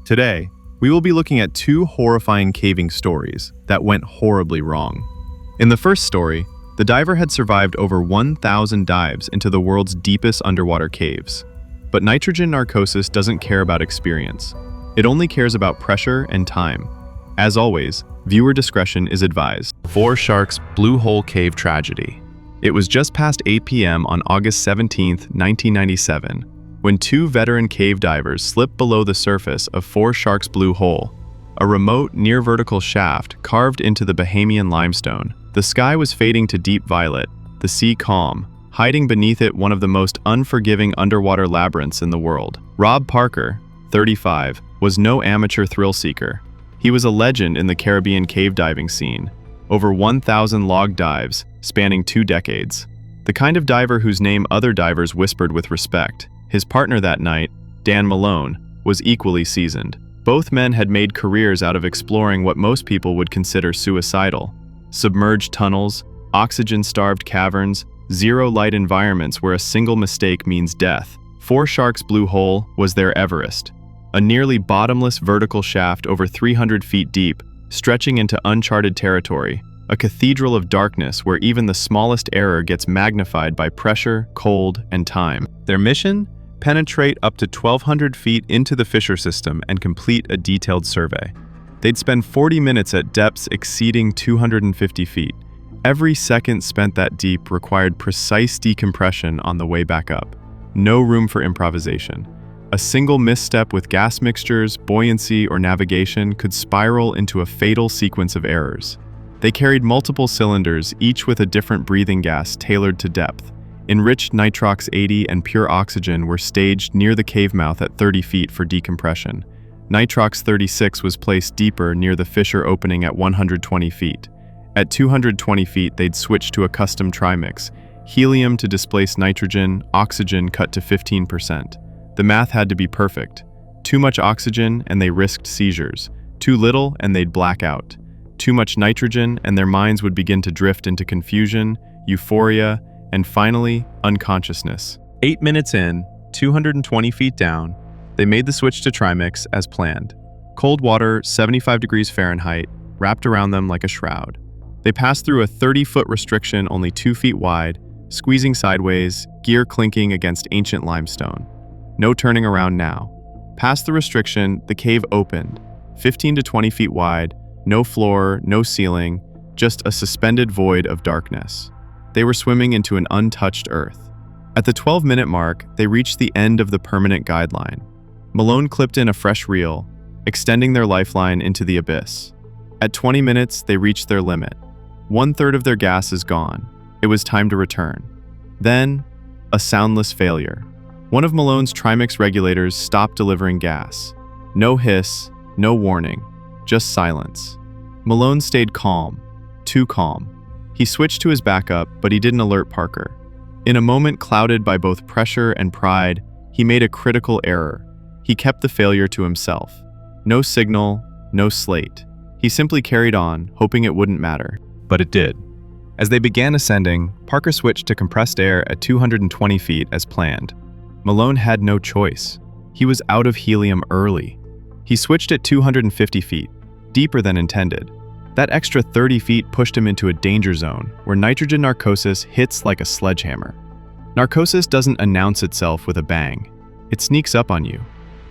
Today, we will be looking at two horrifying caving stories that went horribly wrong. In the first story, the diver had survived over 1,000 dives into the world's deepest underwater caves. But nitrogen narcosis doesn't care about experience. It only cares about pressure and time. As always, viewer discretion is advised. Four Sharks Blue Hole Cave Tragedy. It was just past 8 p.m. on August 17, 1997, when two veteran cave divers slipped below the surface of Four Sharks Blue Hole, a remote, near-vertical shaft carved into the Bahamian limestone. The sky was fading to deep violet, the sea calm, hiding beneath it one of the most unforgiving underwater labyrinths in the world. Rob Parker, 35, was no amateur thrill-seeker. He was a legend in the Caribbean cave diving scene, over 1,000 log dives spanning 2 decades. The kind of diver whose name other divers whispered with respect. His partner that night, Dan Malone, was equally seasoned. Both men had made careers out of exploring what most people would consider suicidal: submerged tunnels, oxygen-starved caverns, zero-light environments where a single mistake means death. Four Sharks Blue Hole was their Everest, a nearly bottomless vertical shaft over 300 feet deep, stretching into uncharted territory, a cathedral of darkness where even the smallest error gets magnified by pressure, cold, and time. Their mission? Penetrate up to 1,200 feet into the fissure system and complete a detailed survey. They'd spend 40 minutes at depths exceeding 250 feet. Every second spent that deep required precise decompression on the way back up. No room for improvisation. A single misstep with gas mixtures, buoyancy, or navigation could spiral into a fatal sequence of errors. They carried multiple cylinders, each with a different breathing gas tailored to depth. Enriched nitrox 80 and pure oxygen were staged near the cave mouth at 30 feet for decompression. Nitrox 36 was placed deeper near the fissure opening at 120 feet. At 220 feet, they'd switch to a custom trimix: helium to displace nitrogen, oxygen cut to 15%. The math had to be perfect. Too much oxygen and they risked seizures. Too little and they'd black out. Too much nitrogen and their minds would begin to drift into confusion, euphoria, and finally, unconsciousness. 8 minutes in, 220 feet down, they made the switch to trimix as planned. Cold water, 75 degrees Fahrenheit, wrapped around them like a shroud. They passed through a 30-foot restriction only 2 feet wide, squeezing sideways, gear clinking against ancient limestone. No turning around now. Past the restriction, the cave opened, 15 to 20 feet wide, no floor, no ceiling, just a suspended void of darkness. They were swimming into an untouched earth. At the 12-minute mark, they reached the end of the permanent guideline. Malone clipped in a fresh reel, extending their lifeline into the abyss. At 20 minutes, they reached their limit. 1/3 of their gas is gone. It was time to return. Then, a soundless failure. One of Malone's trimix regulators stopped delivering gas. No hiss, no warning, just silence. Malone stayed calm, too calm. He switched to his backup, but he didn't alert Parker. In a moment clouded by both pressure and pride, he made a critical error. He kept the failure to himself. No signal, no slate. He simply carried on, hoping it wouldn't matter. But it did. As they began ascending, Parker switched to compressed air at 220 feet as planned. Malone had no choice. He was out of helium early. He switched at 250 feet, deeper than intended. That extra 30 feet pushed him into a danger zone where nitrogen narcosis hits like a sledgehammer. Narcosis doesn't announce itself with a bang. It sneaks up on you.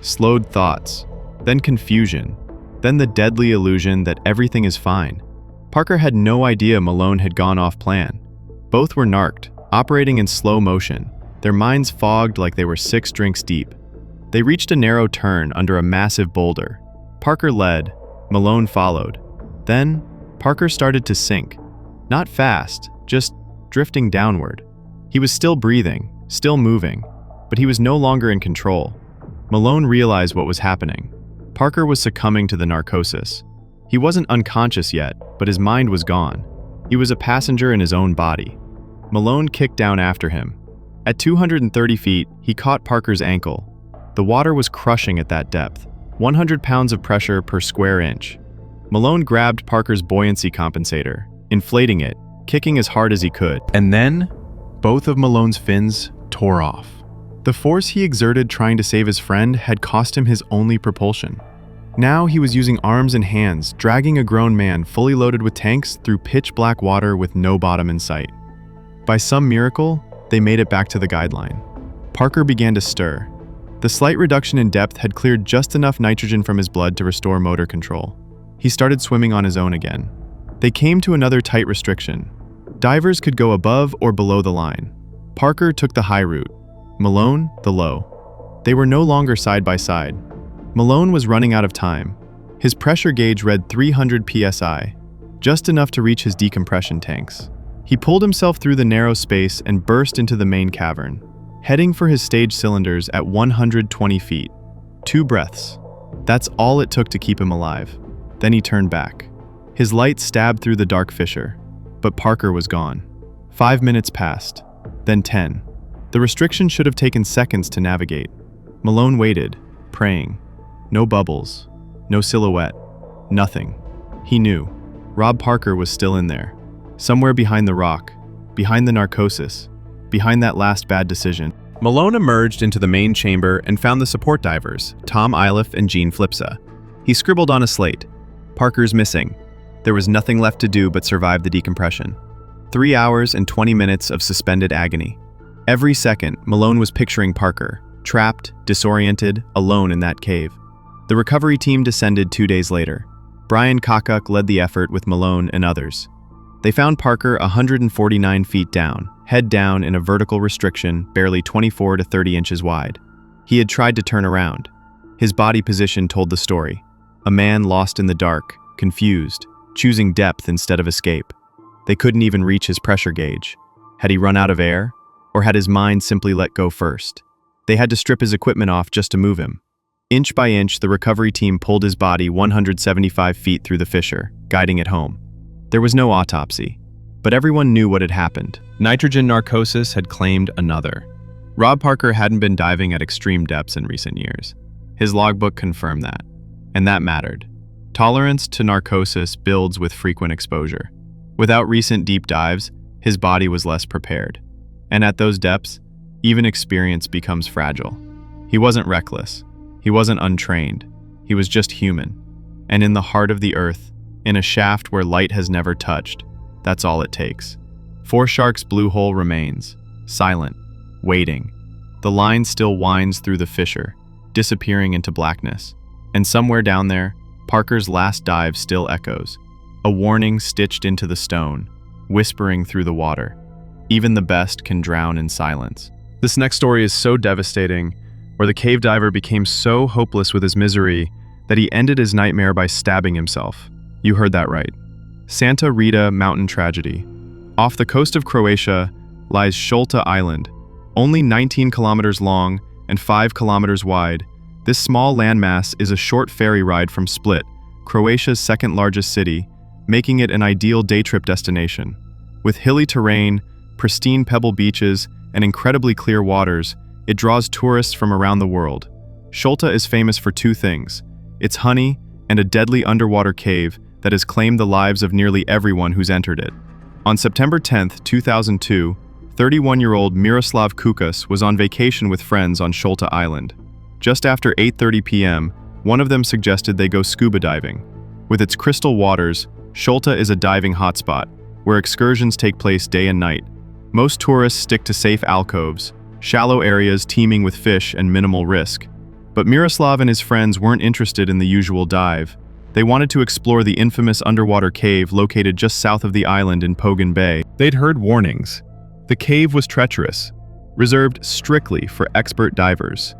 Slowed thoughts, then confusion, then the deadly illusion that everything is fine. Parker had no idea Malone had gone off plan. Both were narked, operating in slow motion, their minds fogged like they were 6 drinks deep. They reached a narrow turn under a massive boulder. Parker led, Malone followed. Then, Parker started to sink. Not fast, just drifting downward. He was still breathing, still moving, but he was no longer in control. Malone realized what was happening. Parker was succumbing to the narcosis. He wasn't unconscious yet, but his mind was gone. He was a passenger in his own body. Malone kicked down after him. At 230 feet, he caught Parker's ankle. The water was crushing at that depth, 100 pounds of pressure per square inch. Malone grabbed Parker's buoyancy compensator, inflating it, kicking as hard as he could. And then, both of Malone's fins tore off. The force he exerted trying to save his friend had cost him his only propulsion. Now he was using arms and hands, dragging a grown man fully loaded with tanks through pitch-black water with no bottom in sight. By some miracle, they made it back to the guideline. Parker began to stir. The slight reduction in depth had cleared just enough nitrogen from his blood to restore motor control. He started swimming on his own again. They came to another tight restriction. Divers could go above or below the line. Parker took the high route, Malone the low. They were no longer side by side. Malone was running out of time. His pressure gauge read 300 psi, just enough to reach his decompression tanks. He pulled himself through the narrow space and burst into the main cavern, heading for his stage cylinders at 120 feet. 2 breaths. That's all it took to keep him alive. Then he turned back. His light stabbed through the dark fissure, but Parker was gone. 5 minutes passed, then 10. The restriction should have taken seconds to navigate. Malone waited, praying. No bubbles, no silhouette, nothing. He knew. Rob Parker was still in there. Somewhere behind the rock, behind the narcosis, behind that last bad decision. Malone emerged into the main chamber and found the support divers, Tom Iliff and Gene Flipsa. He scribbled on a slate, "Parker's missing." There was nothing left to do but survive the decompression. 3 hours and 20 minutes of suspended agony. Every second, Malone was picturing Parker, trapped, disoriented, alone in that cave. The recovery team descended 2 days later. Brian Kakuk led the effort with Malone and others. They found Parker 149 feet down, head down in a vertical restriction barely 24 to 30 inches wide. He had tried to turn around. His body position told the story. A man lost in the dark, confused, choosing depth instead of escape. They couldn't even reach his pressure gauge. Had he run out of air? Or had his mind simply let go first? They had to strip his equipment off just to move him. Inch by inch, the recovery team pulled his body 175 feet through the fissure, guiding it home. There was no autopsy, but everyone knew what had happened. Nitrogen narcosis had claimed another. Rob Parker hadn't been diving at extreme depths in recent years. His logbook confirmed that, and that mattered. Tolerance to narcosis builds with frequent exposure. Without recent deep dives, his body was less prepared. And at those depths, even experience becomes fragile. He wasn't reckless. He wasn't untrained. He was just human. And in the heart of the earth, in a shaft where light has never touched, that's all it takes. Foreshark's blue hole remains, silent, waiting. The line still winds through the fissure, disappearing into blackness. And somewhere down there, Parker's last dive still echoes, a warning stitched into the stone, whispering through the water. Even the best can drown in silence. This next story is so devastating, where the cave diver became so hopeless with his misery that he ended his nightmare by stabbing himself. You heard that right. Santa Rita mountain tragedy. Off the coast of Croatia lies Šolta Island, only 19 kilometers long and 5 kilometers wide. This small landmass is a short ferry ride from Split, Croatia's second largest city, making it an ideal day trip destination. With hilly terrain, pristine pebble beaches, and incredibly clear waters, it draws tourists from around the world. Šolta is famous for 2 things: its honey and a deadly underwater cave that has claimed the lives of nearly everyone who's entered it. On September 10, 2002, 31-year-old Miroslav Kukas was on vacation with friends on Šolta Island. Just after 8:30 p.m., one of them suggested they go scuba diving. With its crystal waters, Šolta is a diving hotspot, where excursions take place day and night. Most tourists stick to safe alcoves, shallow areas teeming with fish and minimal risk. But Miroslav and his friends weren't interested in the usual dive. They wanted to explore the infamous underwater cave located just south of the island in Pogan Bay. They'd heard warnings. The cave was treacherous, reserved strictly for expert divers.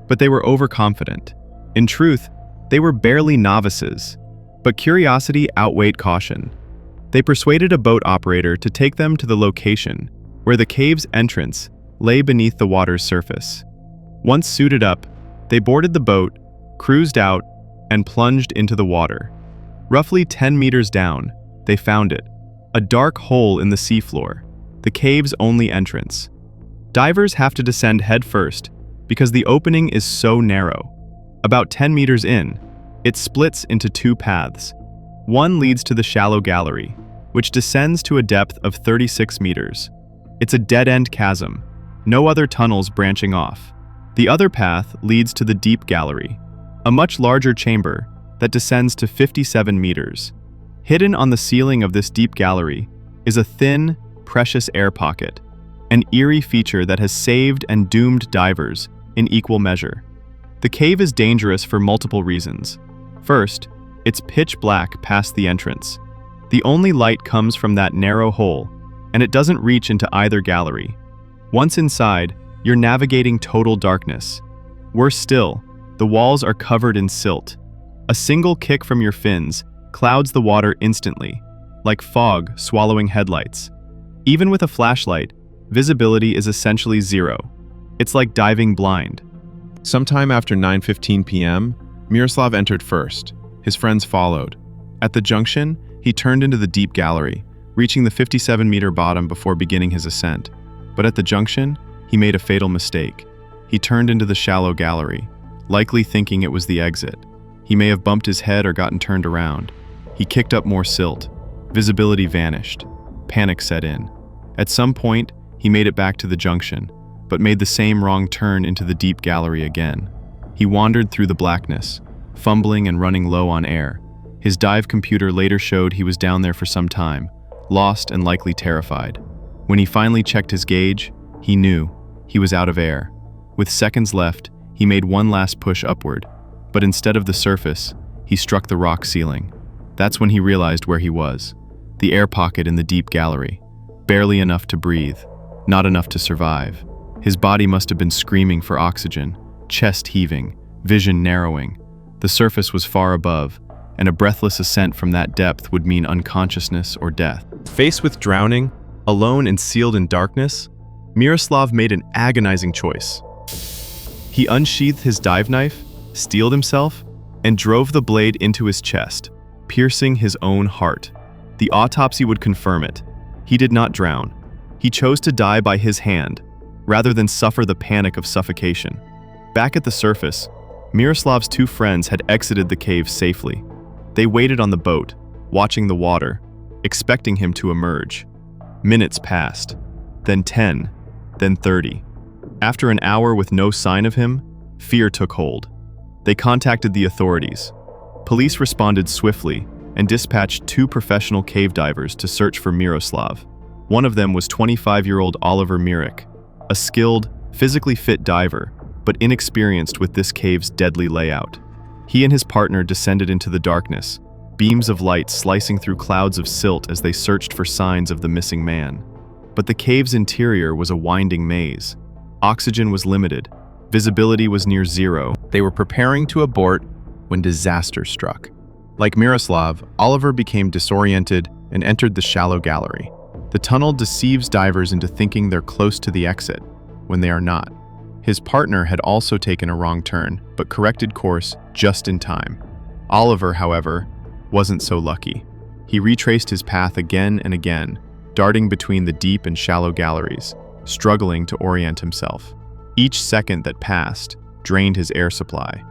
But they were overconfident. In truth, they were barely novices. But curiosity outweighed caution. They persuaded a boat operator to take them to the location, where the cave's entrance lay beneath the water's surface. Once suited up, they boarded the boat, cruised out, and plunged into the water. Roughly 10 meters down, they found it, a dark hole in the seafloor, the cave's only entrance. Divers have to descend headfirst because the opening is so narrow. About 10 meters in, it splits into 2 paths. One leads to the shallow gallery, which descends to a depth of 36 meters. It's a dead-end chasm, no other tunnels branching off. The other path leads to the deep gallery, a much larger chamber that descends to 57 meters. Hidden on the ceiling of this deep gallery is a thin, precious air pocket, an eerie feature that has saved and doomed divers in equal measure. The cave is dangerous for multiple reasons. First, it's pitch black past the entrance. The only light comes from that narrow hole, and it doesn't reach into either gallery. Once inside, you're navigating total darkness. Worse still, the walls are covered in silt. A single kick from your fins clouds the water instantly, like fog swallowing headlights. Even with a flashlight, visibility is essentially zero. It's like diving blind. Sometime after 9:15 p.m., Miroslav entered first. His friends followed. At the junction, he turned into the deep gallery, reaching the 57-meter bottom before beginning his ascent. But at the junction, he made a fatal mistake. He turned into the shallow gallery, likely thinking it was the exit. He may have bumped his head or gotten turned around. He kicked up more silt. Visibility vanished. Panic set in. At some point, he made it back to the junction, but made the same wrong turn into the deep gallery again. He wandered through the blackness, fumbling and running low on air. His dive computer later showed he was down there for some time, lost and likely terrified. When he finally checked his gauge, he knew he was out of air. With seconds left, he made one last push upward, but instead of the surface, he struck the rock ceiling. That's when he realized where he was. The air pocket in the deep gallery. Barely enough to breathe, not enough to survive. His body must have been screaming for oxygen, chest heaving, vision narrowing. The surface was far above, and a breathless ascent from that depth would mean unconsciousness or death. Faced with drowning, alone and sealed in darkness, Miroslav made an agonizing choice. He unsheathed his dive knife, steeled himself, and drove the blade into his chest, piercing his own heart. The autopsy would confirm it. He did not drown. He chose to die by his hand, rather than suffer the panic of suffocation. Back at the surface, Miroslav's two friends had exited the cave safely. They waited on the boat, watching the water, expecting him to emerge. Minutes passed, then 10, then 30. After an hour with no sign of him, fear took hold. They contacted the authorities. Police responded swiftly and dispatched two professional cave divers to search for Miroslav. One of them was 25-year-old Oliver Mirik, a skilled, physically fit diver, but inexperienced with this cave's deadly layout. He and his partner descended into the darkness, beams of light slicing through clouds of silt as they searched for signs of the missing man. But the cave's interior was a winding maze. Oxygen was limited. Visibility was near zero. They were preparing to abort when disaster struck. Like Miroslav, Oliver became disoriented and entered the shallow gallery. The tunnel deceives divers into thinking they're close to the exit, when they are not. His partner had also taken a wrong turn, but corrected course just in time. Oliver, however, wasn't so lucky. He retraced his path again and again, darting between the deep and shallow galleries, struggling to orient himself. Each second that passed drained his air supply.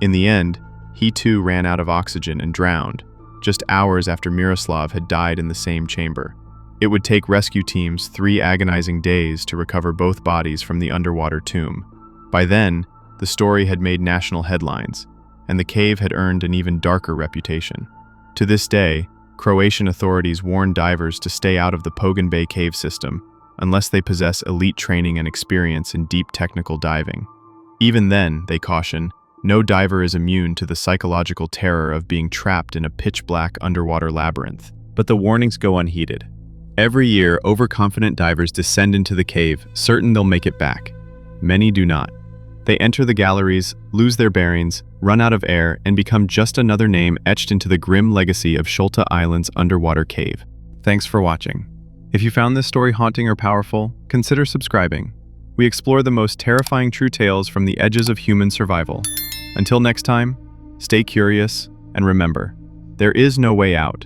In the end, he too ran out of oxygen and drowned, just hours after Miroslav had died in the same chamber. It would take rescue teams 3 agonizing days to recover both bodies from the underwater tomb. By then, the story had made national headlines, and the cave had earned an even darker reputation. To this day, Croatian authorities warn divers to stay out of the Pogon Bay cave system unless they possess elite training and experience in deep technical diving. Even then, they caution, no diver is immune to the psychological terror of being trapped in a pitch-black underwater labyrinth. But the warnings go unheeded. Every year, overconfident divers descend into the cave, certain they'll make it back. Many do not. They enter the galleries, lose their bearings, run out of air, and become just another name etched into the grim legacy of Sholta Island's underwater cave. Thanks for watching. If you found this story haunting or powerful, consider subscribing. We explore the most terrifying true tales from the edges of human survival. Until next time, stay curious, and remember, there is no way out.